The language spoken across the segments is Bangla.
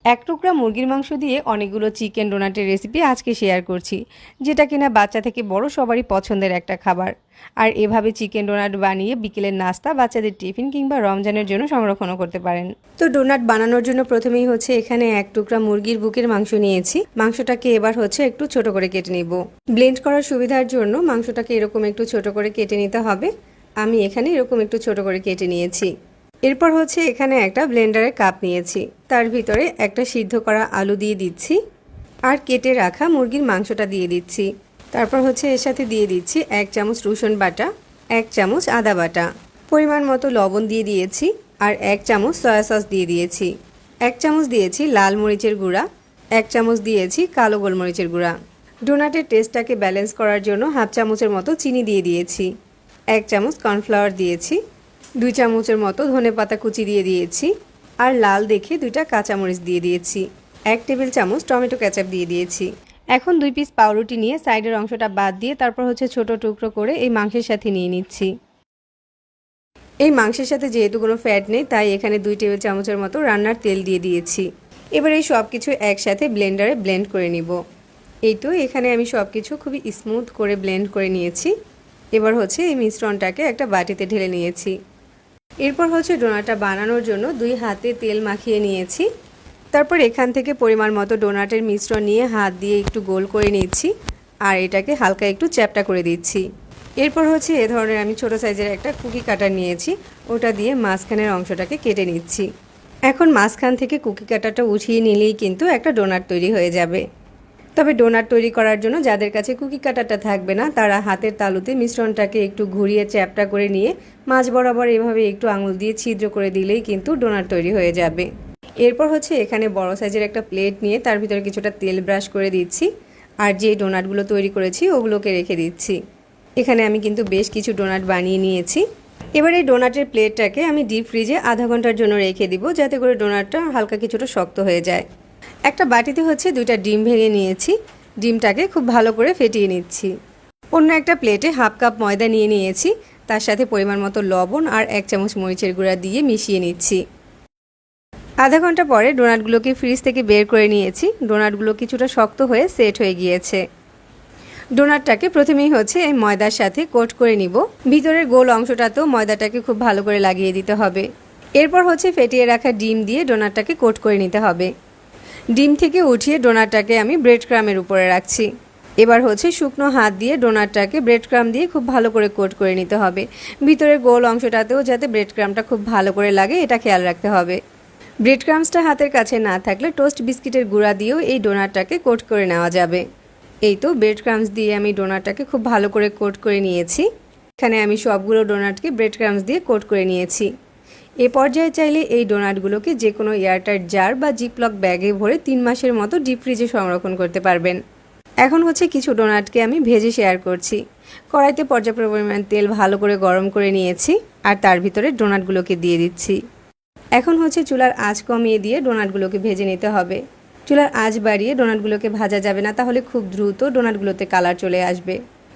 এক টুকরা মুরগির মাংস দিয়ে অনেকগুলো চিকেন ডোনাটের রেসিপি আজকে শেয়ার করছি, যেটা কিনা বাচ্চা থেকে বড় সবারই পছন্দের একটা খাবার। আর এভাবে চিকেন ডোনাট বানিয়ে বিকেলের নাস্তা, বাচ্চাদের টিফিন কিংবা রমজানের জন্য সংরক্ষণও করতে পারেন। তো ডোনাট বানানোর জন্য প্রথমেই এখানে এক টুকরা মুরগির বুকের মাংস নিয়েছি। মাংসটাকে এবার একটু ছোট করে কেটে নিব। ব্লেন্ড করার সুবিধার জন্য মাংসটাকে এরকম একটু ছোট করে কেটে নিতে হবে। আমি এখানে এরকম একটু ছোট করে কেটে নিয়েছি। এরপর এখানে একটা ব্লেন্ডারের কাপ নিয়েছি, তার ভিতরে একটা সিদ্ধ করা আলু দিয়ে দিচ্ছি আর কেটে রাখা মুরগির মাংসটা দিয়ে দিচ্ছি। তারপর এর সাথে দিয়ে দিচ্ছি 1 চামচ রসুন বাটা, 1 চামচ আদা বাটা, পরিমাণ মতো লবণ দিয়ে দিয়েছি আর 1 চামচ সয়া সস দিয়ে দিয়েছি। 1 চামচ দিয়েছি লাল মরিচের গুঁড়া, 1 চামচ দিয়েছি কালো গোলমরিচের গুঁড়া। ডোনাটের টেস্টটাকে ব্যালেন্স করার জন্য হাফ চামচের মতো চিনি দিয়ে দিয়েছি। 1 চামচ কর্নফ্লাওয়ার দিয়েছি, 2 চামচের মতো ধনেপাতা কুচি দিয়ে দিয়েছি আর লাল দেখে 2টা কাঁচামরিচ দিয়ে দিয়েছি। 1 টেবিল চামচ টমেটো কেচাপ দিয়ে দিয়েছি। এখন 2 পিস পাউরুটি নিয়ে সাইডের অংশটা বাদ দিয়ে তারপর ছোট টুকরো করে এই মাংসের সাথে নিয়ে নিচ্ছি। এই মাংসের সাথে যেহেতু কোনো ফ্যাট নেই, তাই এখানে 2 টেবিল চামচের মতো রান্নার তেল দিয়ে দিয়েছি। এবার এই সব কিছু একসাথে ব্লেন্ডারে ব্লেন্ড করে নিব। এই তো এখানে আমি সব কিছু খুবই স্মুথ করে ব্লেন্ড করে নিয়েছি। এবার এই মিশ্রণটাকে একটা বাটিতে ঢেলে নিয়েছি। এরপর ডোনাটটা বানানোর জন্য 2 হাতে তেল মাখিয়ে নিয়েছি। তারপর এখান থেকে পরিমাণ মতো ডোনাটের মিশ্রণ নিয়ে হাত দিয়ে একটু গোল করে নিচ্ছি আর এটাকে হালকা একটু চ্যাপটা করে দিচ্ছি। এরপর এ ধরনের আমি ছোট সাইজের একটা কুকি কাটার নিয়েছি, ওটা দিয়ে মাঝখানের অংশটাকে কেটে নিচ্ছি। এখন মাঝখান থেকে কুকি কাটারটা উঠিয়ে নিলেই কিন্তু একটা ডোনাট তৈরি হয়ে যাবে। তবে ডোনাট তৈরি করার জন্য যাদের কাছে কুকি কাটারটা থাকবে না, তারা হাতের তালুতে মিশ্রণটাকে একটু ঘুরিয়ে চ্যাপটা করে নিয়ে মাঝ বরাবর এভাবে একটু আঙুল দিয়ে ছিদ্র করে দিলেই কিন্তু ডোনাট তৈরি হয়ে যাবে। এরপর এখানে বড় সাইজের একটা প্লেট নিয়ে তার ভিতরে কিছুটা তেল ব্রাশ করে দিচ্ছি আর যে ডোনাটগুলো তৈরি করেছি ওগুলোকে রেখে দিচ্ছি। এখানে আমি কিন্তু বেশ কিছু ডোনাট বানিয়ে নিয়েছি। এবার এই ডোনাটের প্লেটটাকে আমি ডিপ ফ্রিজে আধা ঘন্টার জন্য রেখে দিব, যাতে করে ডোনাটটা হালকা কিছুটা শক্ত হয়ে যায়। একটা বাটিতে 2টা ডিম ভেঙে নিয়েছি, ডিমটাকে খুব ভালো করে ফেটিয়ে নিচ্ছি। অন্য একটা প্লেটে হাফ কাপ ময়দা নিয়ে নিয়েছি, তার সাথে পরিমাণ মতো লবণ আর 1 চামচ মরিচের গুঁড়া দিয়ে মিশিয়ে নিচ্ছি। আধা ঘন্টা পরে ডোনাটগুলোকে ফ্রিজ থেকে বের করে নিয়েছি। ডোনাটগুলো কিছুটা শক্ত হয়ে সেট হয়ে গিয়েছে। ডোনাটটাকে প্রথমেই এই ময়দার সাথে কোট করে নিব। ভিতরের গোল অংশটাতেও ময়দাটাকে খুব ভালো করে লাগিয়ে দিতে হবে। এরপর ফেটিয়ে রাখা ডিম দিয়ে ডোনাটটাকে কোট করে নিতে হবে। ডিম থেকে উঠিয়ে ডোনাটটাকে আমি ব্রেড ক্রামের উপরে রাখছি। এবার শুকনো হাত দিয়ে ডোনাটটাকে ব্রেড ক্রাম দিয়ে খুব ভালো করে কোট করে নিতে হবে। ভিতরের গোল অংশটাতেও যাতে ব্রেড ক্রামটা খুব ভালো করে লাগে, এটা খেয়াল রাখতে হবে। ব্রেড ক্রামসটা হাতের কাছে না থাকলে টোস্ট বিস্কিটের গুঁড়া দিয়েও এই ডোনাটটাকে কোট করে নেওয়া যাবে। এই তো ব্রেড ক্রামস দিয়ে আমি ডোনাটটাকে খুব ভালো করে কোট করে নিয়েছি। এখানে আমি সবগুলো ডোনাটকে ব্রেড ক্রামস দিয়ে কোট করে নিয়েছি। এ পর্যায়ে চাইলে এই ডোনাটগুলোকে যে কোনো এয়ারটাইট জার বা জিপলক ব্যাগে ভরে 3 মাসের মতো ডিপ ফ্রিজে সংরক্ষণ করতে পারবেন। এখন কিছু ডোনাটকে আমি ভেজে শেয়ার করছি। কড়াইতে পর্যাপ্ত পরিমাণ তেল ভালো করে গরম করে নিয়েছি আর তার ভিতরে ডোনাটগুলোকে দিয়ে দিচ্ছি। এখন চুলার আঁচ কমিয়ে দিয়ে ডোনাটগুলোকে ভেজে নিতে হবে। চুলার আঁচ বাড়িয়ে ডোনাটগুলোকে ভাজা যাবে না, তাহলে খুব দ্রুত ডোনাটগুলোতে কালার চলে আসবে।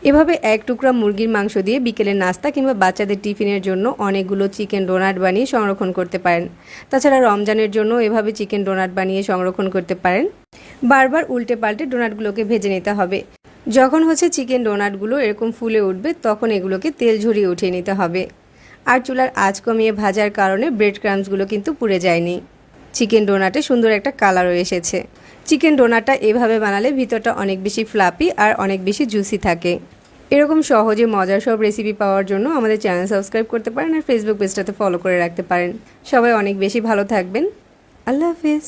এভাবে এক টুকরা মুরগির মাংস দিয়ে বিকেলের নাস্তা কিংবা বাচ্চাদের টিফিনের জন্য অনেকগুলো চিকেন ডোনাট বানিয়ে সংরক্ষণ করতে পারেন। তাছাড়া রমজানের জন্য এভাবে চিকেন ডোনাট বানিয়ে সংরক্ষণ করতে পারেন। বারবার উল্টে পাল্টে ডোনাটগুলোকে ভেজে নিতে হবে। যখন চিকেন ডোনাটগুলো এরকম ফুলে উঠবে, তখন এগুলোকে তেল ঝরিয়ে উঠিয়ে নিতে হবে। আর চুলার আঁচ কমিয়ে ভাজার কারণে ব্রেড ক্রামসগুলো কিন্তু পুড়ে যায়নি। চিকেন ডোনাটে সুন্দর একটা কালারও এসেছে। চিকেন ডোনাটটা এভাবে বানালে ভিতরটা অনেক বেশি ফ্লাপি আর অনেক বেশি জুসি থাকে। এরকম সহজে মজার সব রেসিপি পাওয়ার জন্য আমাদের চ্যানেল সাবস্ক্রাইব করতে পারেন আর ফেসবুক পেজটাতে ফলো করে রাখতে পারেন। সবাই অনেক বেশি ভালো থাকবেন। আল্লাহ হাফিজ।